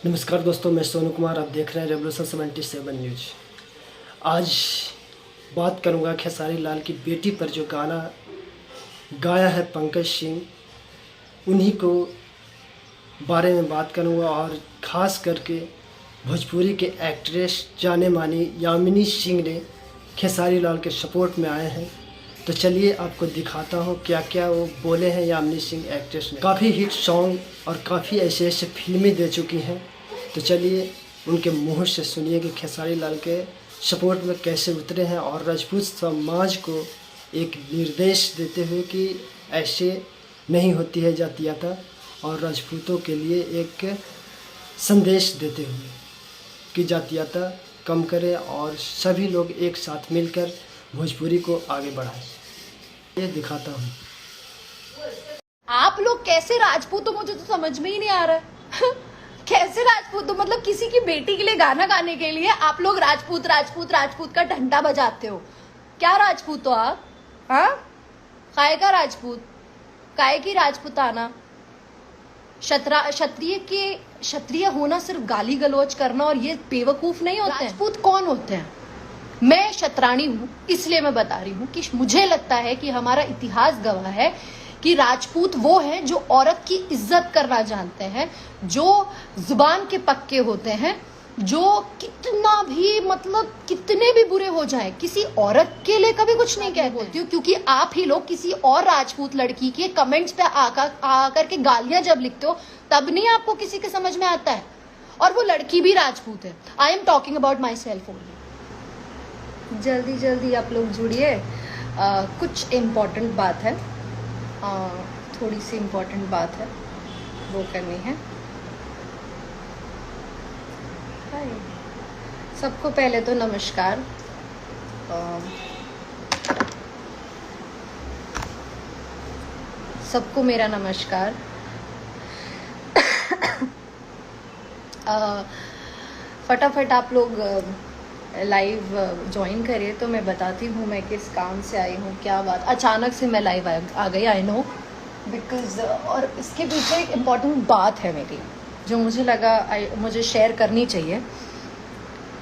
नमस्कार दोस्तों, मैं सोनू कुमार। आप देख रहे हैं रेवोल्यूशन 77 न्यूज। आज बात करूंगा खेसारी लाल की बेटी पर जो गाना गाया है पंकज सिंह, उन्हीं को बारे में बात करूंगा। और ख़ास करके भोजपुरी के एक्ट्रेस जाने मानी यामिनी सिंह ने खेसारी लाल के सपोर्ट में आए हैं। तो चलिए आपको दिखाता हूँ क्या क्या वो बोले हैं यामिनी सिंह एक्ट्रेस ने। काफ़ी हिट सॉन्ग और काफ़ी ऐसे ऐसे फिल्में दे चुकी हैं। तो चलिए उनके मुंह से सुनिए कि खेसारी लाल के सपोर्ट में कैसे उतरे हैं और राजपूत समाज को एक निर्देश देते हुए कि ऐसे नहीं होती है जातीयता, और राजपूतों के लिए एक संदेश देते हुए कि जातीयता कम करें और सभी लोग एक साथ मिलकर भोजपुरी को आगे बढ़ाएं। ये दिखाता हूँ। आप लोग कैसे राजपूत हो, मुझे तो समझ में ही नहीं आ रहा है। कैसे राजपूत हो? मतलब किसी की बेटी के लिए गाना गाने के लिए आप लोग राजपूत राजपूत राजपूत का डंडा बजाते हो। क्या राजपूत हो आप? हाँ, काय का राजपूत, काय की राजपूताना? क्षत्रिय होना सिर्फ गाली गलौज करना और ये बेवकूफ नहीं होते हैं। राजपूत कौन होते हैं? मैं शतरानी हूँ, इसलिए मैं बता रही हूँ कि मुझे लगता है कि हमारा इतिहास गवाह है कि राजपूत वो हैं जो औरत की इज्जत करना जानते हैं, जो जुबान के पक्के होते हैं, जो कितना भी मतलब कितने भी बुरे हो जाए किसी औरत के लिए कभी कुछ नहीं कह बोलती हूँ, क्योंकि आप ही लोग किसी और राजपूत लड़की के कमेंट्स पे आकर के गालियां जब लिखते हो तब नहीं आपको किसी के समझ में आता है। और वो लड़की भी राजपूत है। I am talking about my self only. जल्दी जल्दी आप लोग जुड़िए। कुछ इम्पोर्टेंट बात है, थोड़ी सी इम्पोर्टेंट बात है, वो करनी है। हाय सबको, पहले तो नमस्कार। सबको मेरा नमस्कार। फटाफट आप लोग लाइव ज्वाइन करिए तो मैं बताती हूँ मैं किस काम से आई हूँ, क्या बात। अचानक से मैं लाइव आ गई, आई नो, बिकॉज और इसके पीछे एक इम्पॉर्टेंट बात है मेरी जो मुझे लगा मुझे शेयर करनी चाहिए।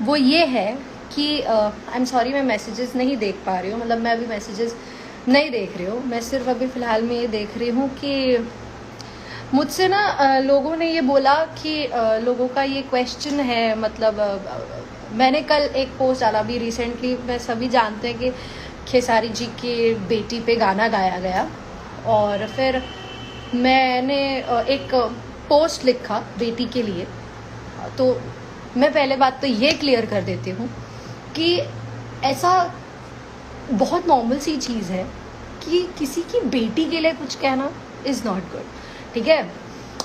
वो ये है कि आई एम सॉरी, मैं मैसेजेस नहीं देख पा रही हूँ, मतलब मैं अभी मैसेजेस नहीं देख रही हूँ। मैं सिर्फ अभी फ़िलहाल में ये देख रही हूँ कि मुझसे ना लोगों ने ये बोला कि लोगों का ये क्वेश्चन है, मतलब मैंने कल एक पोस्ट डाला अभी रिसेंटली। मैं सभी जानते हैं कि खेसारी जी की बेटी पे गाना गाया गया, और फिर मैंने एक पोस्ट लिखा बेटी के लिए। तो मैं पहले बात तो ये क्लियर कर देती हूँ कि ऐसा बहुत नॉर्मल सी चीज़ है कि किसी की बेटी के लिए कुछ कहना इज़ नॉट गुड, ठीक है।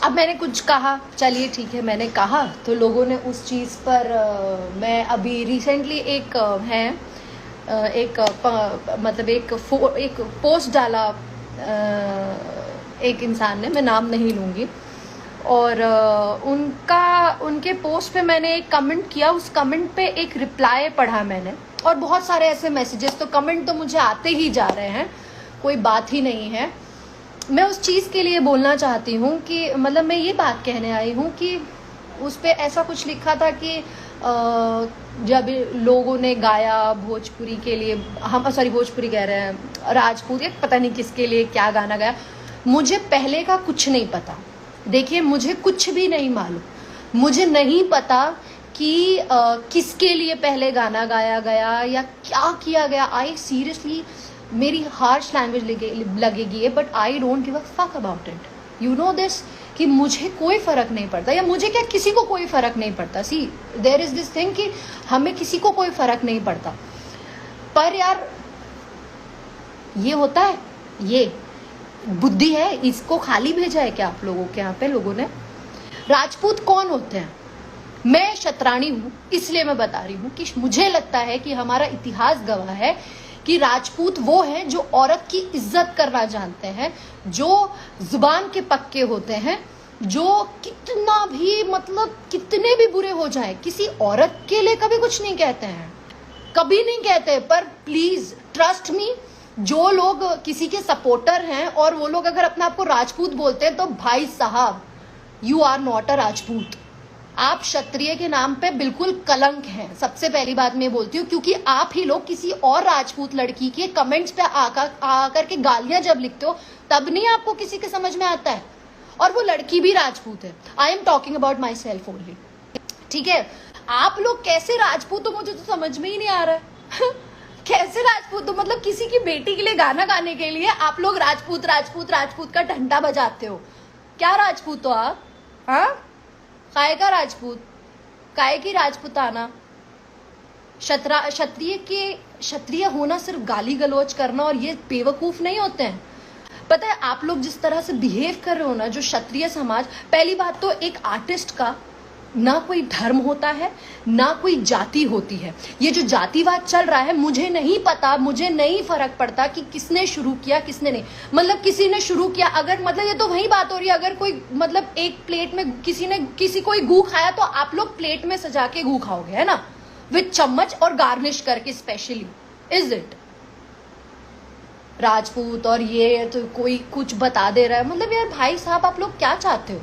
अब मैंने कुछ कहा, चलिए ठीक है, मैंने कहा तो लोगों ने उस चीज़ पर मैं अभी रिसेंटली एक मतलब एक पोस्ट डाला एक इंसान ने, मैं नाम नहीं लूँगी, और उनके पोस्ट पे मैंने एक कमेंट किया। उस कमेंट पे एक रिप्लाई पढ़ा मैंने, और बहुत सारे ऐसे मैसेजेस, तो कमेंट तो मुझे आते ही जा रहे हैं, कोई बात ही नहीं है। मैं उस चीज़ के लिए बोलना चाहती हूँ कि मतलब मैं ये बात कहने आई हूँ कि उस पे ऐसा कुछ लिखा था कि जब लोगों ने गाया भोजपुरी के लिए, हम सॉरी भोजपुरी कह रहे हैं, राजपूत या पता नहीं किसके लिए क्या गाना गाया। मुझे पहले का कुछ नहीं पता, देखिए मुझे कुछ भी नहीं मालूम, मुझे नहीं पता कि किसके लिए पहले गाना गाया गया या क्या किया गया। आई सीरियसली, मेरी हार्श लैंग्वेज लगेगी है, but I don't give a fuck about it. You know this कि मुझे कोई फ़र्क नहीं पड़ता, या मुझे क्या किसी को कोई फ़र्क नहीं पड़ता। सी देयर इज़ दिस थिंग कि हमें किसी को कोई फ़र्क नहीं पड़ता, पर यार ये होता है, ये बुद्धि है, इसको खाली भेजा है क्या आप लोगों के यहाँ पे लोगों ने? राजपूत कौन होते हैं? मैं शतरानी हूँ, इसलिए मैं बता रही हूँ कि मुझे लगता है कि हमारा इतिहास गवाह है कि राजपूत वो हैं जो औरत की इज्जत करना जानते हैं, जो जुबान के पक्के होते हैं, जो कितना भी मतलब कितने भी बुरे हो जाए किसी औरत के लिए कभी कुछ नहीं कहते हैं, कभी नहीं कहते। पर प्लीज ट्रस्ट मी, जो लोग किसी के सपोर्टर हैं और वो लोग अगर अपने आप को राजपूत बोलते हैं तो भाई साहब you are not a Rajput, आप क्षत्रिय के नाम पे बिल्कुल कलंक हैं। सबसे पहली बात मैं बोलती हूँ, क्योंकि आप ही लोग किसी और राजपूत लड़की के कमेंट्स पे आकर के गालियां जब लिखते हो तब नहीं आपको किसी के समझ में आता है, और वो लड़की भी राजपूत है। I am talking about my self only, ठीक है। आप लोग कैसे राजपूत हो मुझे तो समझ में ही नहीं आ रहा है कैसे राजपूत हो, मतलब किसी की बेटी के लिए गाना गाने के लिए आप लोग राजपूत राजपूत राजपूत का डंडा बजाते हो। क्या राजपूत हो आप? हाँ, काय का राजपूत, काय की राजपूताना? क्षत्रिय होना सिर्फ गाली गलौज करना और ये बेवकूफ नहीं होते हैं। पता है आप लोग जिस तरह से बिहेव कर रहे हो ना, जो क्षत्रिय समाज, पहली बात तो एक आर्टिस्ट का ना कोई धर्म होता है ना कोई जाति होती है। ये जो जातिवाद चल रहा है मुझे नहीं पता, मुझे नहीं फर्क पड़ता कि किसने शुरू किया किसने नहीं। मतलब किसी ने शुरू किया, अगर मतलब ये तो वही बात हो रही है, अगर कोई मतलब एक प्लेट में किसी कोई गू खाया तो आप लोग प्लेट में सजा के गू खाओगे, है ना, विद चम्मच और गार्निश करके स्पेशली। इज इट राजपूत और ये तो कोई कुछ बता दे रहा है? मतलब यार भाई साहब आप लोग क्या चाहते हो?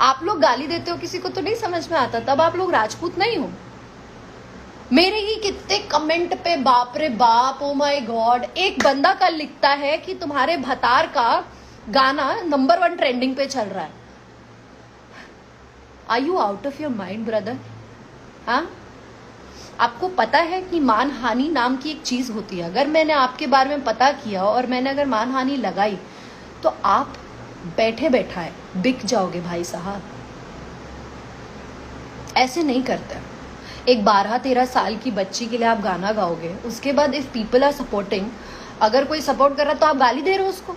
आप लोग गाली देते हो किसी को तो नहीं समझ में आता, तब आप लोग राजपूत नहीं हो। मेरे ही कितने कमेंट पे बाप रे बाप, ओ माय गॉड, एक बंदा कल लिखता है कि तुम्हारे भतार का गाना नंबर 1 ट्रेंडिंग पे चल रहा है। Are you out of your mind brother? हाँ, आपको पता है कि मानहानि नाम की एक चीज होती है। अगर मैंने आपके बारे में पता किया और मैंने अगर मानहानि लगाई तो आप बैठे बैठाए बिक जाओगे भाई साहब। ऐसे नहीं करते। एक 12-13 साल की बच्ची के लिए आप गाना गाओगे, उसके बाद इफ पीपल आर सपोर्टिंग, अगर कोई सपोर्ट कर रहा तो आप गाली दे रहे हो उसको।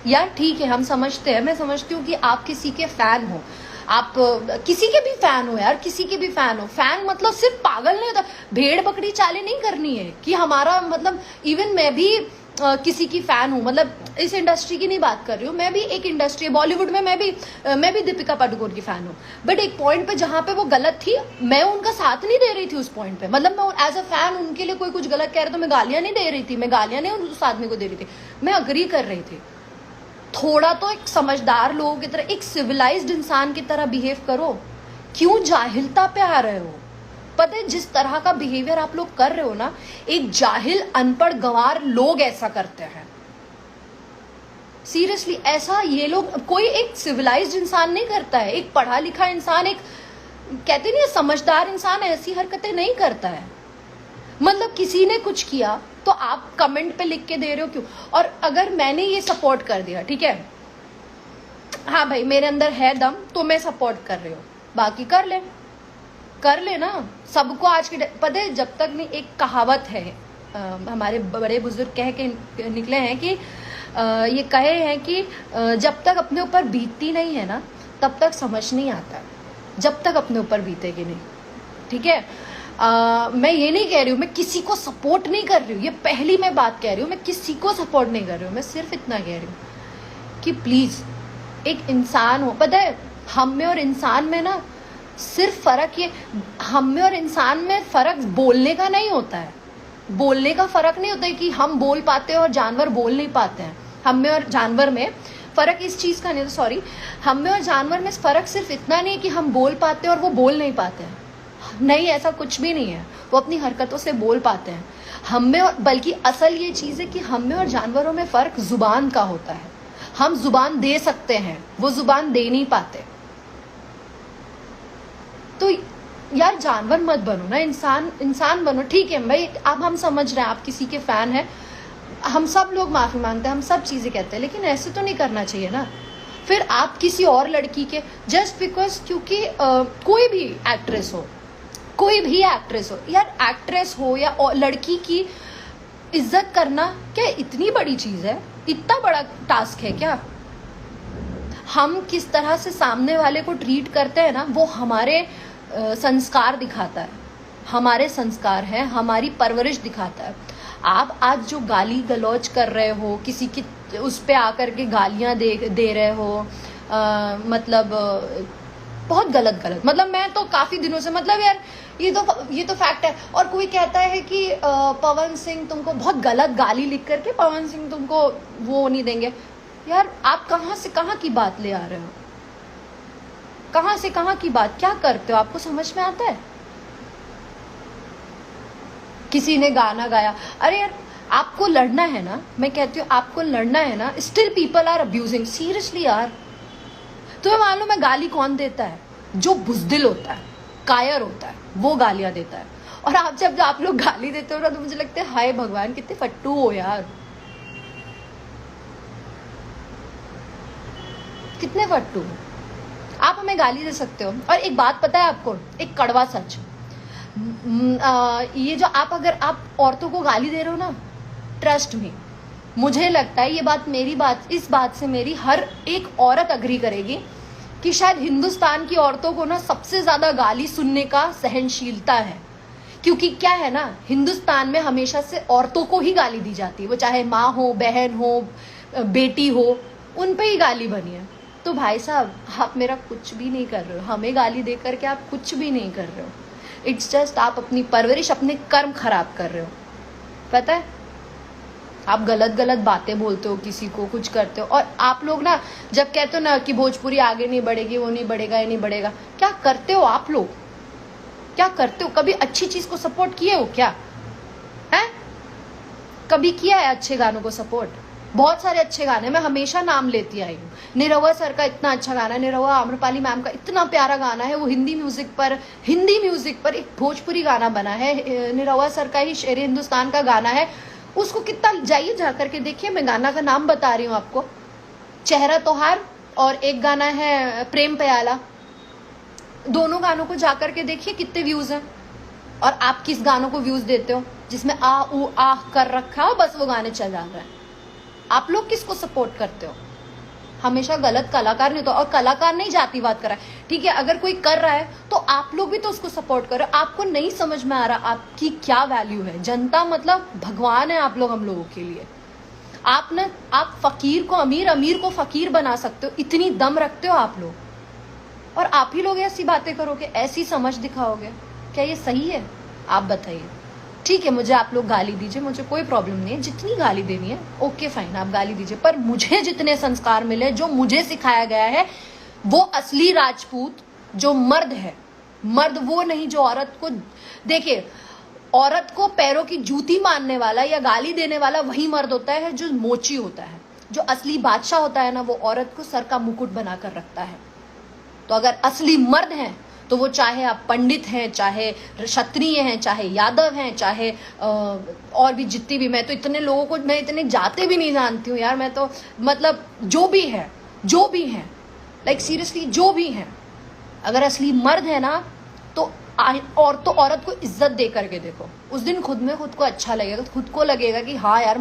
यार ठीक है, हम समझते हैं, मैं समझती हूँ कि आप किसी के फैन हो, आप किसी के भी फैन हो यार, किसी के भी फैन हो। फैन मतलब सिर्फ पागल नहीं होता, भेड़ बकरी चाले नहीं करनी है कि हमारा मतलब। इवन मैं भी किसी की फैन हूँ, मतलब इस इंडस्ट्री की नहीं बात कर रही हूँ, मैं भी एक इंडस्ट्री बॉलीवुड में मैं भी दीपिका पादुकोण की फैन हूँ। बट एक पॉइंट पे जहाँ पे वो गलत थी, मैं उनका साथ नहीं दे रही थी उस पॉइंट पे। मतलब मैं एज अ फैन उनके लिए कोई कुछ गलत कह रहा तो मैं गालियां नहीं दे रही थी, मैं गालियां नहीं उस आदमी को दे रही थी, मैं अग्री कर रही थी। थोड़ा तो एक समझदार लोगों की तरह, एक सिविलाइज्ड इंसान की तरह बिहेव करो। क्यों जाहिलता पे आ रहे हो? पता है जिस तरह का बिहेवियर आप लोग कर रहे हो ना, एक जाहिल अनपढ़ गंवार लोग ऐसा करते हैं। सीरियसली ऐसा ये लोग, कोई एक सिविलाइज्ड इंसान नहीं करता है। एक पढ़ा लिखा इंसान, एक कहते नहीं समझदार इंसान ऐसी हरकतें नहीं करता है। मतलब किसी ने कुछ किया तो आप कमेंट पे लिख के दे रहे हो क्यों? और अगर मैंने ये सपोर्ट कर दिया, ठीक है, हाँ भाई मेरे अंदर है दम तो मैं सपोर्ट कर रही हूँ, बाकी कर ले ना। सबको आज के पता है, जब तक नहीं, एक कहावत है हमारे बड़े बुजुर्ग कह के निकले हैं कि ये कहे हैं कि जब तक अपने ऊपर बीतती नहीं है ना तब तक समझ नहीं आता, जब तक अपने ऊपर बीतेगी नहीं। ठीक है, मैं ये नहीं कह रही हूँ, मैं किसी को सपोर्ट नहीं कर रही हूँ, ये पहली मैं बात कह रही हूँ, मैं किसी को सपोर्ट नहीं कर रही हूँ। मैं सिर्फ इतना कह रही हूँ कि प्लीज एक इंसान हो। पता है हम में और इंसान में ना सिर्फ फर्क ये, हम में और इंसान में फर्क बोलने का नहीं होता है। बोलने का फर्क नहीं होता है कि हम बोल पाते हैं और जानवर बोल नहीं पाते हैं। हम में और जानवर में फर्क इस चीज का नहीं, तो सॉरी, हम में और जानवर में फर्क सिर्फ इतना नहीं है कि हम बोल पाते हैं और वो बोल नहीं पाते हैं। नहीं, ऐसा कुछ भी नहीं है, वो अपनी हरकतों से बोल पाते हैं। हम में और, बल्कि असल ये चीज है कि हम में और जानवरों में फर्क जुबान का होता है। हम जुबान दे सकते हैं, वो जुबान दे नहीं पाते। तो यार जानवर मत बनो ना, इंसान बनो। ठीक है भाई, अब हम समझ रहे हैं आप किसी के फैन हैं, हम सब लोग माफी मांगते हैं, हम सब चीजें कहते हैं, लेकिन ऐसे तो नहीं करना चाहिए ना। फिर आप किसी और लड़की के जस्ट बिकॉज, क्योंकि कोई भी एक्ट्रेस हो, यार एक्ट्रेस हो या लड़की की इज्जत करना क्या इतनी बड़ी चीज है? इतना बड़ा टास्क है क्या? हम किस तरह से सामने वाले को ट्रीट करते हैं ना, वो हमारे संस्कार दिखाता है, हमारे संस्कार है, हमारी परवरिश दिखाता है। आप आज जो गाली गलौज कर रहे हो, किसी की उस पे आकर के गालियां दे रहे हो, मतलब बहुत गलत, मतलब मैं तो काफी दिनों से, मतलब यार ये तो फैक्ट है। और कोई कहता है कि पवन सिंह तुमको बहुत गलत गाली लिख करके पवन सिंह तुमको वो नहीं देंगे। यार आप कहाँ से कहाँ की बात ले आ रहे हो? कहां से कहां की बात, क्या करते हो, आपको समझ में आता है? किसी ने गाना गाया, अरे यार आपको लड़ना है ना, मैं कहती हूँ आपको लड़ना है ना, still people are abusing. Seriously यार, तुम्हें मालूम है गाली कौन देता है? जो बुजदिल होता है, कायर होता है, वो गालियां देता है। और जब आप लोग गाली देते हो ना, तो मुझे लगता है हाय भगवान कितने फट्टू हो यार, कितने फट्टू हो आप, हमें गाली दे सकते हो। और एक बात पता है आपको, एक कड़वा सच, ये जो अगर आप औरतों को गाली दे रहे हो ना, ट्रस्ट मी, मुझे लगता है इस बात से मेरी हर एक औरत अग्री करेगी कि शायद हिंदुस्तान की औरतों को ना सबसे ज्यादा गाली सुनने का सहनशीलता है। क्योंकि क्या है ना, हिंदुस्तान में हमेशा से औरतों को ही गाली दी जाती है, वो चाहे माँ हो, बहन हो, बेटी हो, उन पे ही गाली बनी है। तो भाई साहब, आप मेरा कुछ भी नहीं कर रहे हो, हमें गाली देकर के आप कुछ भी नहीं कर रहे हो। इट्स जस्ट आप अपनी परवरिश, अपने कर्म खराब कर रहे हो। पता है, आप गलत गलत बातें बोलते हो, किसी को कुछ करते हो। और आप लोग ना जब कहते हो ना कि भोजपुरी आगे नहीं बढ़ेगी, वो नहीं बढ़ेगा, ये नहीं बढ़ेगा, क्या करते हो आप लोग? क्या करते हो? कभी अच्छी चीज को सपोर्ट किए हो क्या? है कभी किया है अच्छे गानों को सपोर्ट? बहुत सारे अच्छे गाने मैं हमेशा नाम लेती आई हूँ। निरहुआ सर का इतना अच्छा गाना है, निरहुआ आम्रपाली मैम का इतना प्यारा गाना है, वो हिंदी म्यूजिक पर एक भोजपुरी गाना बना है। निरहुआ सर का ही शेर हिंदुस्तान का गाना है, उसको कितना जाइए जा करके देखिए। मैं गाना का नाम बता रही हूँ आपको, चेहरा तोहार, और एक गाना है प्रेम प्याला। दोनों गानों को जाकर के देखिए कितने व्यूज हैं। और आप किस गानों को व्यूज देते हो? जिसमें आ ऊ आह कर रखा हो, बस वो गाने चल जा रहे हैं। आप लोग किसको सपोर्ट करते हो? हमेशा गलत कलाकार नहीं तो, और कलाकार नहीं जातिवाद कर रहा है, ठीक है, अगर कोई कर रहा है तो आप लोग भी तो उसको सपोर्ट करो। आपको नहीं समझ में आ रहा आपकी क्या वैल्यू है। जनता मतलब भगवान है आप लोग हम लोगों के लिए। आप फकीर को अमीर, अमीर को फकीर बना सकते हो, इतनी दम रखते हो आप लोग। और आप ही लोग ऐसी बातें करोगे, ऐसी समझ दिखाओगे, क्या ये सही है? आप बताइए। ठीक है, मुझे आप लोग गाली दीजिए, मुझे कोई प्रॉब्लम नहीं है, जितनी गाली देनी है ओके फाइन, आप गाली दीजिए। पर मुझे जितने संस्कार मिले, जो मुझे सिखाया गया है, वो असली राजपूत जो मर्द है, मर्द वो नहीं जो औरत को, देखिए औरत को पैरों की जूती मारने वाला या गाली देने वाला वही मर्द होता है जो मोची होता है। जो असली बादशाह होता है ना, वो औरत को सर का मुकुट बनाकर रखता है। तो अगर असली मर्द हैं तो वो चाहे आप पंडित हैं, चाहे क्षत्रिय हैं, चाहे यादव हैं, चाहे और भी जितनी भी, मैं तो इतने लोगों को, मैं इतने जाते भी नहीं जानती हूँ यार। मैं तो मतलब जो भी हैं लाइक सीरियसली जो भी हैं, अगर असली मर्द है ना तो औरत को इज्जत दे करके देखो। उस दिन खुद को अच्छा लगेगा, खुद को लगेगा कि हाँ यार,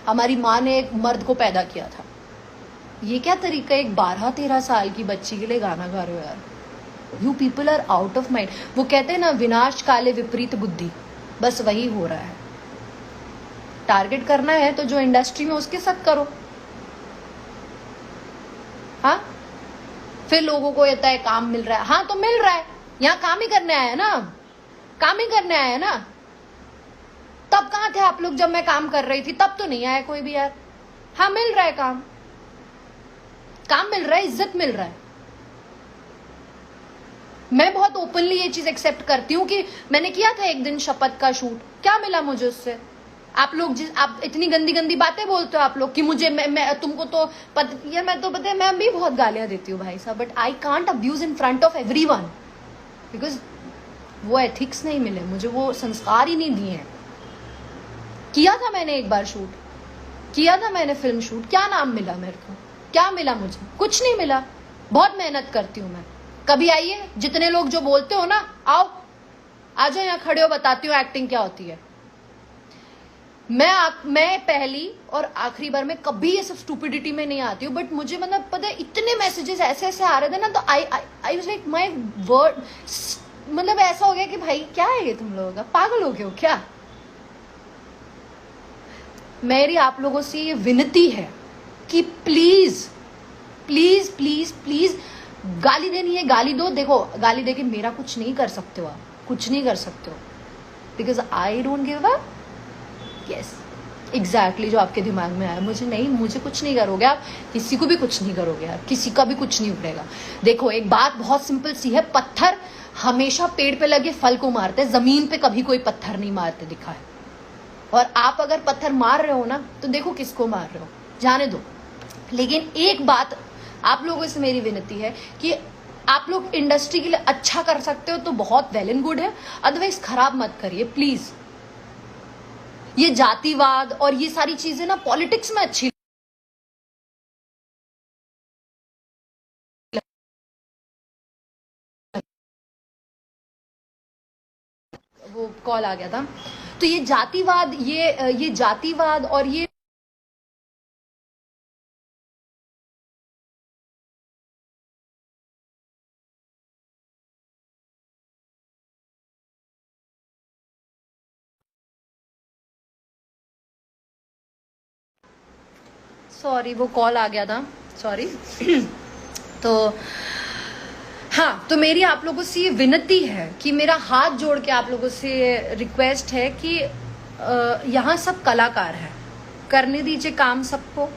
हमारी माँ ने एक मर्द को पैदा किया था। ये क्या तरीका है एक 12-13 साल की बच्ची के लिए गाना गा रहे हो यार? You people are out of mind. वो कहते हैं ना, विनाश काले विपरीत बुद्धि, बस वही हो रहा है। टारगेट करना है तो जो इंडस्ट्री में उसके साथ करो। हाँ, फिर लोगों को येता है काम मिल रहा है। हाँ तो मिल रहा है, यहाँ काम ही करने आया ना, काम ही करने आया ना। तब कहाँ थे आप लोग जब मैं काम कर रही थी? तब तो नहीं आया कोई भी यार। हाँ मिल रहा है काम मिल रहा है, इज्जत मिल रहा है। मैं बहुत ओपनली ये चीज एक्सेप्ट करती हूँ कि मैंने किया था एक दिन शपथ का शूट, क्या मिला मुझे उससे? आप इतनी गंदी गंदी बातें बोलते हो आप लोग कि मुझे मैं तुमको तो यार, मैं तो पता है मैं भी बहुत गालियां देती हूँ भाई साहब, but I can't abuse in front of everyone because वो एथिक्स नहीं मिले मुझे, वो संस्कार ही नहीं दिए हैं। किया था मैंने एक बार शूट, किया था मैंने फिल्म शूट, क्या नाम मिला मेरे को? क्या मिला मुझे? कुछ नहीं मिला। बहुत मेहनत करती हूँ मैं। कभी आइए, जितने लोग जो बोलते हो ना, आओ आ जाओ, यहाँ खड़े हो, बताती हूँ एक्टिंग क्या होती है। मैं पहली और आखिरी बार, मैं कभी ये सब स्टूपिडिटी में नहीं आती हूँ, बट मुझे मतलब पता है इतने मैसेजेस ऐसे ऐसे आ रहे थे ना, तो I was like my word, मतलब ऐसा हो गया कि भाई क्या है ये, तुम लोगों का पागल हो गए हो क्या? मेरी आप लोगों से ये विनती है कि प्लीज प्लीज प्लीज प्लीज, गाली देनी है गाली दो। देखो, गाली देके मेरा कुछ नहीं कर सकते हो, आप कुछ नहीं कर सकते हो, because I don't give up. Yes, exactly जो आपके दिमाग में आया, मुझे कुछ नहीं करोगे आप, किसी को भी कुछ नहीं करोगे यार, किसी का भी कुछ नहीं उड़ेगा। देखो एक बात बहुत सिंपल सी है, पत्थर हमेशा पेड़ पे लगे फल को मारते हैं, जमीन पे कभी कोई पत्थर नहीं मारते दिखा है। और आप अगर पत्थर मार रहे हो ना तो देखो किसको मार रहे हो, जाने दो। लेकिन एक बात आप लोगों से मेरी विनती है कि आप लोग इंडस्ट्री के लिए अच्छा कर सकते हो तो बहुत वेल एंड गुड है, अदरवाइज खराब मत करिए प्लीज। ये जातिवाद और ये सारी चीजें ना पॉलिटिक्स में अच्छी, वो कॉल आ गया था, तो ये जातिवाद, ये जातिवाद और ये सॉरी वो कॉल आ गया था, सॉरी। तो हाँ, तो मेरी आप लोगों से ये विनती है कि मेरा हाथ जोड़ के आप लोगों से रिक्वेस्ट है कि यहाँ सब कलाकार हैं, करने दीजिए काम सबको।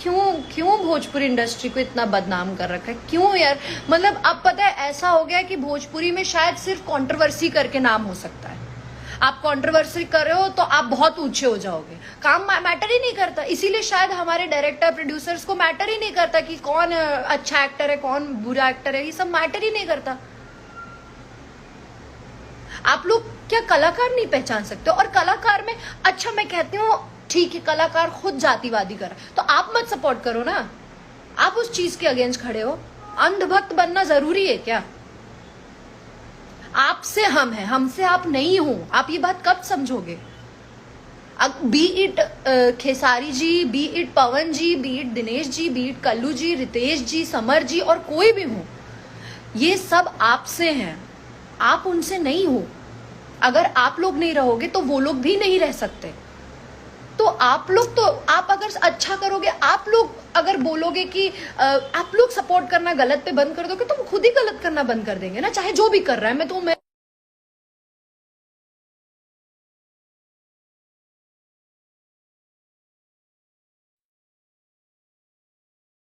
क्यों भोजपुरी इंडस्ट्री को इतना बदनाम कर रखा है, क्यों यार? मतलब अब पता है ऐसा हो गया है कि भोजपुरी में शायद सिर्फ कंट्रोवर्सी करके नाम हो सकता है। आप कंट्रोवर्सी कर रहे हो तो आप बहुत ऊंचे हो जाओगे, काम मैटर ही नहीं करता। इसीलिए शायद हमारे डायरेक्टर प्रोड्यूसर्स को मैटर ही नहीं करता कि कौन अच्छा एक्टर है कौन बुरा एक्टर है, ये सब मैटर ही नहीं करता। आप लोग क्या कलाकार नहीं पहचान सकते? और कलाकार में अच्छा मैं कहती हूँ ठीक है, कलाकार खुद जातिवादी कर रहा तो आप मत सपोर्ट करो ना, आप उस चीज के अगेंस्ट खड़े हो। अंधभक्त बनना जरूरी है क्या? आपसे हम हैं, हमसे आप नहीं हो। आप ये बात कब समझोगे? Be it Khesari ji, be it Pawan ji, be it Dinesh ji, be it Kallu ji, Ritesh ji, Samar ji और कोई भी हो, ये सब आपसे हैं, आप उनसे नहीं हो। अगर आप लोग नहीं रहोगे तो वो लोग भी नहीं रह सकते। तो आप लोग, तो आप अगर अच्छा करोगे, आप लोग अगर बोलोगे कि आप लोग सपोर्ट करना गलत पे बंद कर दोगे तो वो खुद ही गलत करना बंद कर देंगे ना, चाहे जो भी कर रहा है। मैं